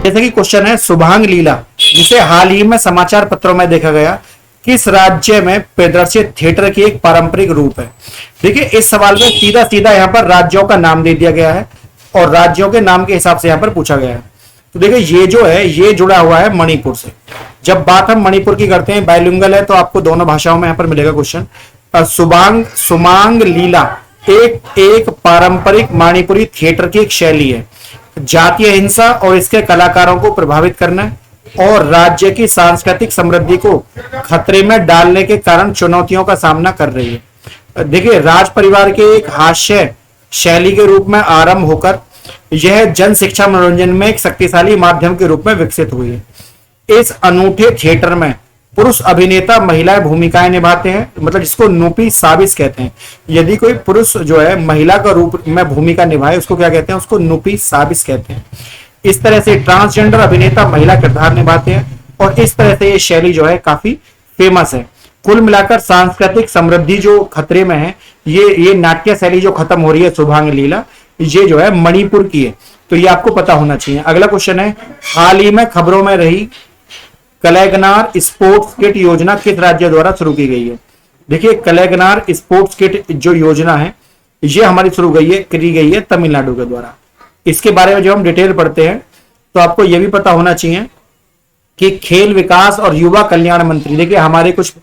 जैसे कि क्वेश्चन है शुभांग लीला, जिसे हाल ही में समाचार पत्रों में देखा गया, किस राज्य में प्रदर्शित थिएटर की एक पारंपरिक रूप है। देखिए इस सवाल में सीधा सीधा यहाँ पर राज्यों का नाम दे दिया गया है और राज्यों के नाम के हिसाब से यहाँ पर पूछा गया है। तो देखिए ये जो है ये जुड़ा हुआ है मणिपुर से। जब बात हम मणिपुर की करते हैं, बाइलिंगुअल है तो आपको दोनों भाषाओं में यहाँ पर मिलेगा क्वेश्चन। सुमांग लीला एक पारंपरिक मणिपुरी थिएटर की एक शैली है। जातीय हिंसा और इसके कलाकारों को प्रभावित करना और राज्य की सांस्कृतिक समृद्धि को खतरे में डालने के कारण चुनौतियों का सामना कर रही है। देखिए राज परिवार के एक हास्य शैली के रूप में आरंभ होकर यह जन शिक्षा मनोरंजन में एक शक्तिशाली माध्यम के रूप में विकसित हुई है। इस अनूठे थिएटर में पुरुष अभिनेता महिलाएं भूमिकाएं निभाते हैं, मतलब जिसको नूपी साबिस कहते हैं। यदि कोई पुरुष जो है महिला का रूप में भूमिका निभाए उसको क्या कहते हैं, उसको नूपी साबिस कहते हैं। इस तरह से ट्रांसजेंडर अभिनेता महिला किरदार निभाते हैं और इस तरह से ये शैली जो है काफी फेमस है। कुल मिलाकर सांस्कृतिक समृद्धि जो खतरे में है, ये नाट्य शैली जो खत्म हो रही है शुभांग लीला, ये जो है मणिपुर की है। तो ये आपको पता होना चाहिए। अगला क्वेश्चन है हाल ही में खबरों में रही कलैगनार स्पोर्ट्स किट योजना किस राज्य द्वारा शुरू की गई है। देखिए कलैगनार स्पोर्ट्स किट जो योजना है ये हमारी शुरू करी गई है तमिलनाडु के द्वारा। इसके बारे में जो हम डिटेल पढ़ते हैं तो आपको यह भी पता होना चाहिए कि खेल विकास और युवा कल्याण मंत्री, देखिए हमारे कुछ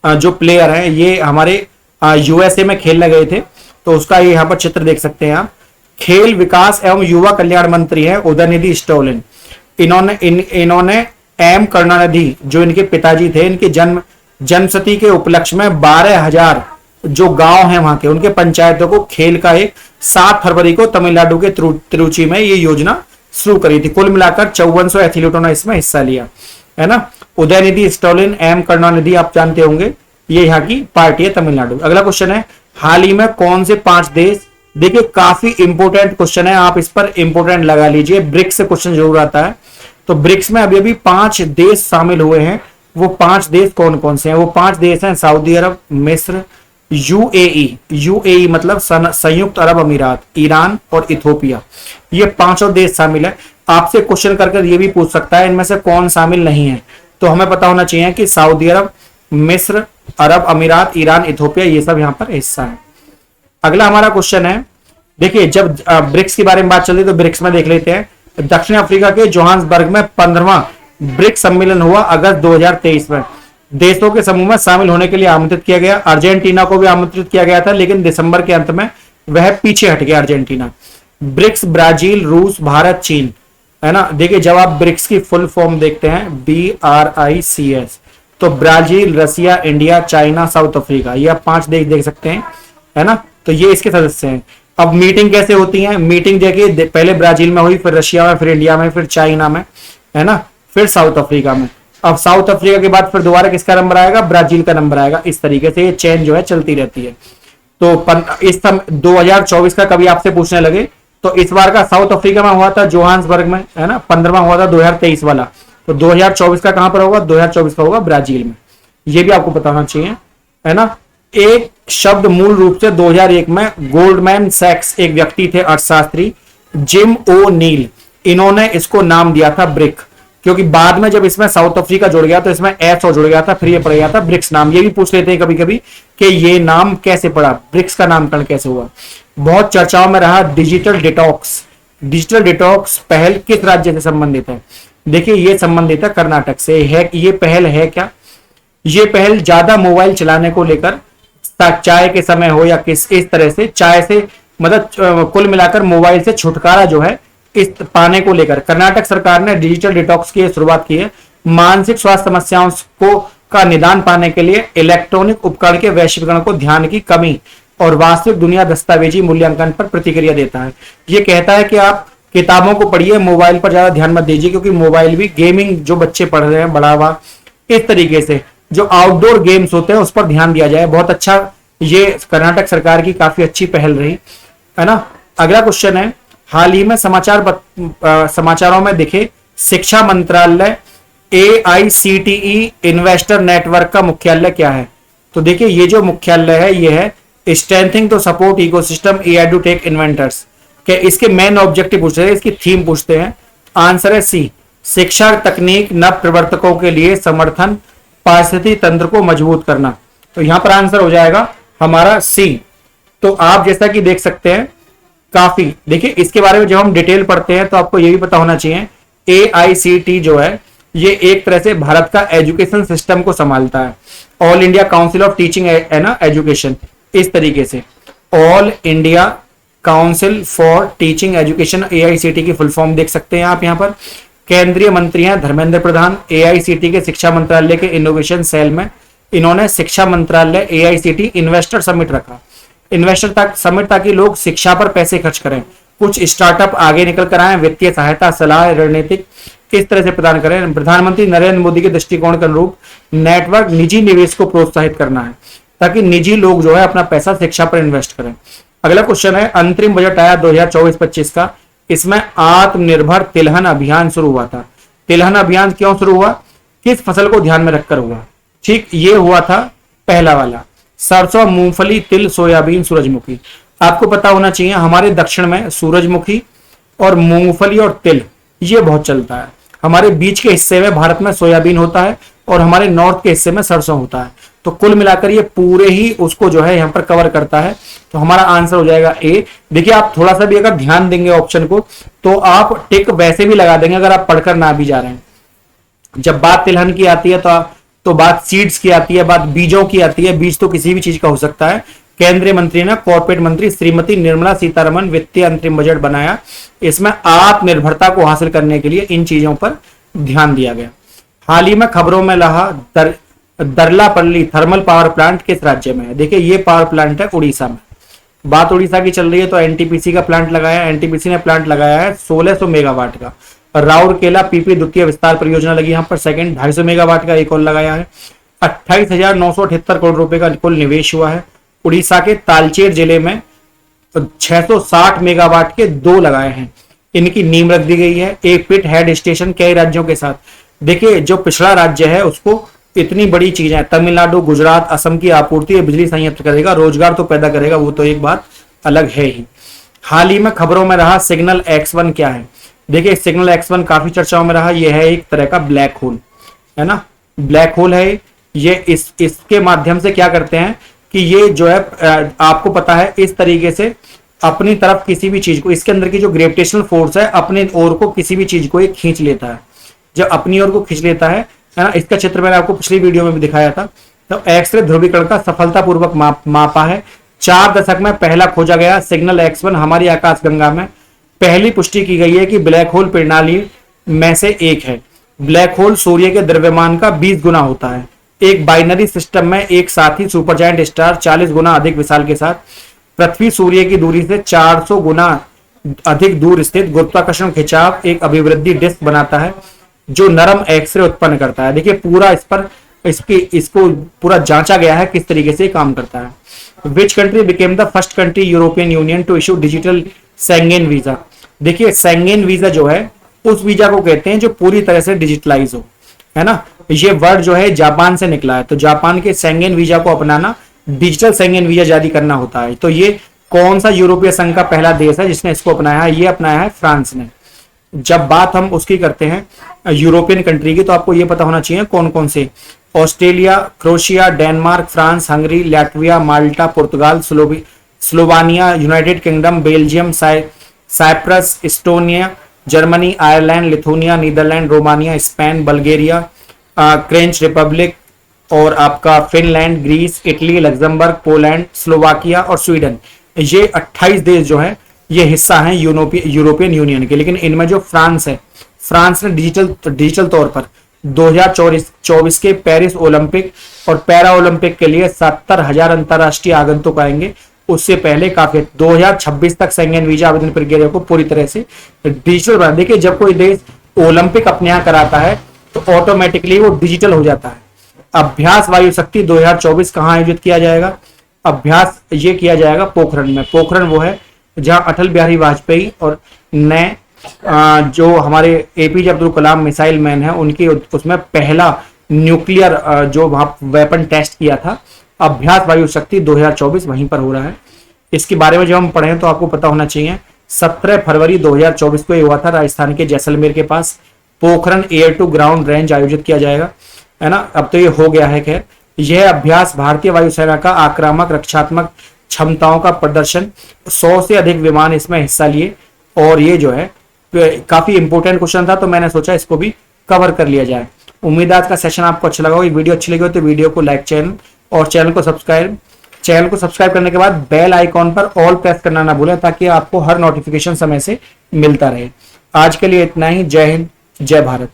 जो प्लेयर हैं ये हमारे यूएसए में खेलने गए थे, तो उसका ये यहाँ पर चित्र देख सकते हैं आप। खेल विकास एवं युवा कल्याण मंत्री है उदयनिधि स्टोलिन। इन्होंने एम करुणानिधि जो इनके पिताजी थे, इनके जन्मशती के उपलक्ष्य में 12,000 जो गांव हैं वहां के उनके पंचायतों को खेल का एक 7 फरवरी को तमिलनाडु के तिरुचि में ये योजना शुरू करी थी। कुल मिलाकर 5400 एथलीटों ने इसमें हिस्सा लिया, है ना। उदयनिधि स्टोलिन, एम करुणानिधि आप जानते होंगे, ये यहाँ की पार्टी है तमिलनाडु। अगला क्वेश्चन है हाल ही में कौन से 5 देश, देखिए काफी इंपोर्टेंट क्वेश्चन है, आप इस पर इंपोर्टेंट लगा लीजिए। ब्रिक्स से क्वेश्चन जरूर आता है। तो ब्रिक्स में अभी 5 देश शामिल हुए हैं। वो 5 देश कौन कौन से हैं? वो 5 देश हैं सऊदी अरब, मिस्र, यूएई मतलब संयुक्त अरब अमीरात, ईरान और इथोपिया। ये 5 देश शामिल है। आपसे क्वेश्चन कर ये भी पूछ सकता है इनमें से कौन शामिल नहीं है, तो हमें पता होना चाहिए कि सऊदी अरब, मिस्र, अरब अमीरात, ईरान, इथोपिया ये सब यहाँ पर हिस्सा है। अगला हमारा क्वेश्चन है, देखिए जब ब्रिक्स के बारे में बात चल रही है तो ब्रिक्स में देख लेते हैं। दक्षिण अफ्रीका के जोहान्सबर्ग में 15वां ब्रिक्स सम्मेलन हुआ अगस्त 2023 में। देशों के समूह में शामिल होने के लिए आमंत्रित किया गया। अर्जेंटीना को भी आमंत्रित किया गया था, लेकिन दिसंबर के अंत में वह पीछे हट गया अर्जेंटीना। ब्रिक्स ब्राजील, रूस, भारत, चीन, है ना। देखिए जब आप ब्रिक्स की फुल फॉर्म देखते हैं BRICS, तो ब्राजील, रसिया, इंडिया, चाइना, साउथ अफ्रीका, ये आप 5 देश देख सकते हैं, है ना। तो ये इसके सदस्य हैं। अब मीटिंग कैसे होती है? मीटिंग देखिए पहले ब्राजील में हुई, फिर रशिया में, फिर इंडिया में, फिर चाइना में, है ना, फिर साउथ अफ्रीका में। अब साउथ अफ्रीका के बाद फिर दोबारा किसका नंबर आएगा? ब्राजील का नंबर आएगा। इस तरीके से ये चेन जो है चलती रहती है। तो इस 2024 का कभी आपसे पूछने लगे तो इस बार का साउथ अफ्रीका में हुआ था जोहान्सबर्ग में, है ना। 15वां हुआ था 2023 वाला। तो 2024 का कहां पर होगा? 2024 का होगा ब्राजील में। ये भी आपको पता होना चाहिए, है ना। एक शब्द मूल रूप से 2001 में गोल्डमैन सैक्स, एक व्यक्ति थे अर्थशास्त्री जिम ओ नील, इन्होंने इसको नाम दिया था ब्रिक, क्योंकि बाद में जब इसमें साउथ अफ्रीका जुड़ गया तो इसमें एस और जुड़ गया था, फिर ये पड़ गया था ब्रिक्स नाम। ये भी पूछ लेते हैं कभी कभी कि ये नाम कैसे पड़ा, ब्रिक्स का नामकरण कैसे हुआ। बहुत चर्चाओं में रहा डिजिटल डिटॉक्स। डिजिटल डिटॉक्स पहल किस राज्य से संबंधित है? देखिए ये संबंधित है कर्नाटक से। है ये पहल है क्या? ये पहल ज्यादा मोबाइल चलाने को लेकर, चाय के समय हो या किस इस तरह से चाय से मतलब कुल मिलाकर मोबाइल से छुटकारा जो है इस पाने को लेकर कर्नाटक सरकार ने डिजिटल डिटॉक्स की शुरुआत की है। मानसिक स्वास्थ्य समस्याओं को का निदान पाने के लिए इलेक्ट्रॉनिक उपकरण के वैश्वीकरण को ध्यान की कमी और वास्तविक दुनिया दस्तावेजी मूल्यांकन पर प्रतिक्रिया देता है। ये कहता है कि आप किताबों को पढ़िए, मोबाइल पर ज्यादा ध्यान मत दीजिए, क्योंकि मोबाइल भी गेमिंग जो बच्चे पढ़ रहे हैं बढ़ावा, इस तरीके से जो आउटडोर गेम्स होते हैं उस पर ध्यान दिया जाए। बहुत अच्छा, ये कर्नाटक सरकार की काफी अच्छी पहल रही, है ना। अगला क्वेश्चन है हाल ही में समाचारों में दिखे शिक्षा मंत्रालय AICTE इन्वेस्टर नेटवर्क का मुख्यालय क्या है? तो देखिए ये जो मुख्यालय है ये है strengthening to support ecosystem edutech inventors के। इसके मेन ऑब्जेक्टिव पूछ रहे हैं, इसकी थीम पूछते हैं। आंसर है सी, शिक्षा तकनीक नव प्रवर्तकों के लिए समर्थन, पारिस्थितिकी तंत्र को मजबूत करना। तो यहां पर आंसर हो जाएगा हमारा सी। तो आप जैसा कि देख सकते हैं, काफी देखिए इसके बारे में जब हम डिटेल पढ़ते हैं तो आपको यह भी पता होना चाहिए, AICT जो है ये एक तरह से भारत का एजुकेशन सिस्टम को संभालता है। All India council of teaching है ना एजुकेशन, इस तरीके से all India council for teaching education, AICT की फुल फॉर्म देख सकते हैं आप यहाँ पर। केंद्रीय मंत्री हैं धर्मेंद्र प्रधान, AICT के शिक्षा मंत्रालय के इनोवेशन सेल में इन्होंने शिक्षा मंत्रालय AICT इन्वेस्टर समिट रखा। इन्वेस्टर समिट ताकि लोग शिक्षा पर पैसे खर्च करें, कुछ स्टार्टअप आगे निकल कर आए, वित्तीय सहायता, सलाह, रणनीतिक किस तरह से प्रदान करें। प्रधानमंत्री नरेंद्र मोदी के दृष्टिकोण के अनुरूप नेटवर्क निजी निवेश को प्रोत्साहित करना है ताकि निजी लोग जो है अपना पैसा शिक्षा पर इन्वेस्ट करें। अगला क्वेश्चन है, अंतरिम बजट आया 2024-25 का, इसमें आत्मनिर्भर तिलहन अभियान शुरू हुआ था। तिलहन अभियान क्यों शुरू हुआ, किस फसल को ध्यान में रखकर हुआ? ठीक, ये हुआ था पहला वाला, सरसों, मूंगफली, तिल, सोयाबीन, सूरजमुखी। आपको पता होना चाहिए हमारे दक्षिण में सूरजमुखी और मूंगफली और तिल ये बहुत चलता है। हमारे बीच के हिस्से में भारत में सोयाबीन होता है और हमारे नॉर्थ के हिस्से में सरसों होता है। तो कुल मिलाकर ये पूरे ही उसको जो है यहाँ पर कवर करता है। तो हमारा आंसर हो जाएगा ए। देखिए आप थोड़ा सा भी अगर ध्यान देंगे ऑप्शन को तो आप टिक वैसे भी लगा देंगे अगर आप पढ़कर ना भी जा रहे हैं। जब बात तिलहन की आती है तो बात सीड्स की आती है, बात बीजों की आती है। बीज तो किसी भी चीज का हो सकता है। केंद्रीय मंत्री ने कॉर्पोरेट मंत्री श्रीमती निर्मला सीतारमन वित्तीय अंतरिम बजट बनाया। इसमें आत्मनिर्भरता को हासिल करने के लिए इन चीजों पर ध्यान दिया गया। हाल ही में खबरों में रहा दरलापल्ली थर्मल पावर प्लांट किस राज्य में है? देखिए ये पावर प्लांट है उड़ीसा में। बात उड़ीसा की चल रही है तो एनटीपीसी का प्लांट लगाया है। एनटीपीसी ने प्लांट लगाया है 1600 मेगावाट का। राउरकेला पीपी द्वितीय विस्तार परियोजना लगी यहाँ पर सेकंड 250 मेगावाट का एक और लगाया है। 28,978 करोड़ रुपए का कुल निवेश हुआ है। उड़ीसा के तालचेर जिले में 660 मेगावाट के 2 लगाए हैं। इनकी नींव रख दी गई है। एक पिट हेड स्टेशन कई राज्यों के साथ। देखिए जो पिछड़ा राज्य है उसको इतनी बड़ी चीजें, तमिलनाडु, गुजरात, असम की आपूर्ति बिजली संयंत्र करेगा, रोजगार तो पैदा करेगा, वो तो एक बात अलग है ही। हाल ही में खबरों में रहा सिग्नल X1 क्या है? देखिए सिग्नल X1 काफी चर्चाओं में रहा। यह है एक तरह का ब्लैक होल, है ना, ब्लैक होल है ये। इसके माध्यम से क्या करते हैं कि ये जो है आपको पता है इस तरीके से अपनी तरफ किसी भी चीज को, इसके अंदर की जो ग्रेविटेशनल फोर्स है अपने ओर को किसी भी चीज को ये खींच लेता है। जब अपनी ओर को खींच लेता है ना, इसका चित्र मैंने आपको पिछली वीडियो में भी दिखाया था। तो एक्सरे ध्रुवीकरण का सफलतापूर्वक मापा है। 4 दशक में पहला खोजा गया सिग्नल X1 हमारी आकाशगंगा में पहली पुष्टि की गई है कि ब्लैक होल प्रणाली में से एक है। ब्लैक होल सूर्य के द्रव्यमान का 20 गुना होता है। एक बाइनरी सिस्टम में एक साथी सुपरजायंट स्टार 40 गुना अधिक विशाल के साथ पृथ्वी सूर्य की दूरी से 400 गुना अधिक दूर स्थित गुरुत्वाकर्षण खिंचाव एक अभिवृद्धि डिस्क बनाता है जो नरम एक्सरे उत्पन्न करता है। देखिए पूरा इसको पूरा जांचा गया है किस तरीके से काम करता है। Which country became the first country European Union to issue digital Schengen visa? देखिए सेंगेन वीजा जो है उस वीजा को कहते हैं जो पूरी तरह से डिजिटलाइज हो, है ना। ये वर्ड जो है जापान से निकला है। तो जापान के सेंगेन वीजा को अपनाना डिजिटल सेंगेन वीजा जारी करना होता है। तो ये कौन सा यूरोपीय संघ का पहला देश है जिसने इसको अपनाया है? ये अपनाया है फ्रांस ने। जब बात हम उसकी करते हैं यूरोपियन कंट्री की तो आपको ये पता होना चाहिए कौन कौन से। Australia, Croatia, Denmark, France, Hungary, Latvia, Malta, पुर्तगाल, Slovenia, United Kingdom, Belgium, Cyprus, Estonia, Germany, Ireland, Lithuania, Netherland, Romania, Spain, Bulgaria, French Republic और आपका Finland, Greece, Italy, Luxembourg, Poland, Slovakia और स्वीडन। ये 28 देश जो है ये हिस्सा हैं यूरोपियन यूनियन के। लेकिन इनमें जो फ्रांस है, फ्रांस ने डिजिटल तौर पर 2024 के पेरिस ओलंपिक और पैरा ओलंपिक के लिए 70,000 अंतरराष्ट्रीय आगंतुक आएंगे। उससे पहले काफी 2026 तक सेंगेन वीजा आवेदन प्रक्रिया को पूरी तरह से डिजिटल बना। देखिए जब कोई देश ओलंपिक अपने यहाँ कराता है तो ऑटोमेटिकली वो डिजिटल हो जाता है। अभ्यास वायु शक्ति 2024 कहाँ आयोजित किया जाएगा? अभ्यास ये किया जाएगा पोखरण में। पोखरण वो है जहां अटल बिहारी वाजपेयी और नए जो हमारे APJ Abdul Kalam missile man है उनकी उसमें पहला न्यूक्लियर जो वहां वेपन टेस्ट किया था। अभ्यास वायु शक्ति 2024 वहीं पर हो रहा है। इसके बारे में जब हम पढ़ें तो आपको पता होना चाहिए 17 फरवरी 2024 को ये हुआ था राजस्थान के जैसलमेर के पास। Pokhran air to ground range आयोजित किया जाएगा, है ना। अब तो ये हो गया है। खैर, यह अभ्यास भारतीय वायुसेना का आक्रामक रक्षात्मक क्षमताओं का प्रदर्शन, 100 से अधिक विमान इसमें हिस्सा लिए, और ये जो है काफी इंपोर्टेंट क्वेश्चन था, तो मैंने सोचा इसको भी कवर कर लिया जाए। उम्मीद है आज का सेशन आपको अच्छा लगा होगा। वीडियो अच्छी लगी हो तो वीडियो को लाइक, चैनल को सब्सक्राइब करने के बाद बेल आइकॉन पर ऑल प्रेस करना ना भूलें, ताकि आपको हर नोटिफिकेशन समय से मिलता रहे। आज के लिए इतना ही। जय हिंद, जय भारत।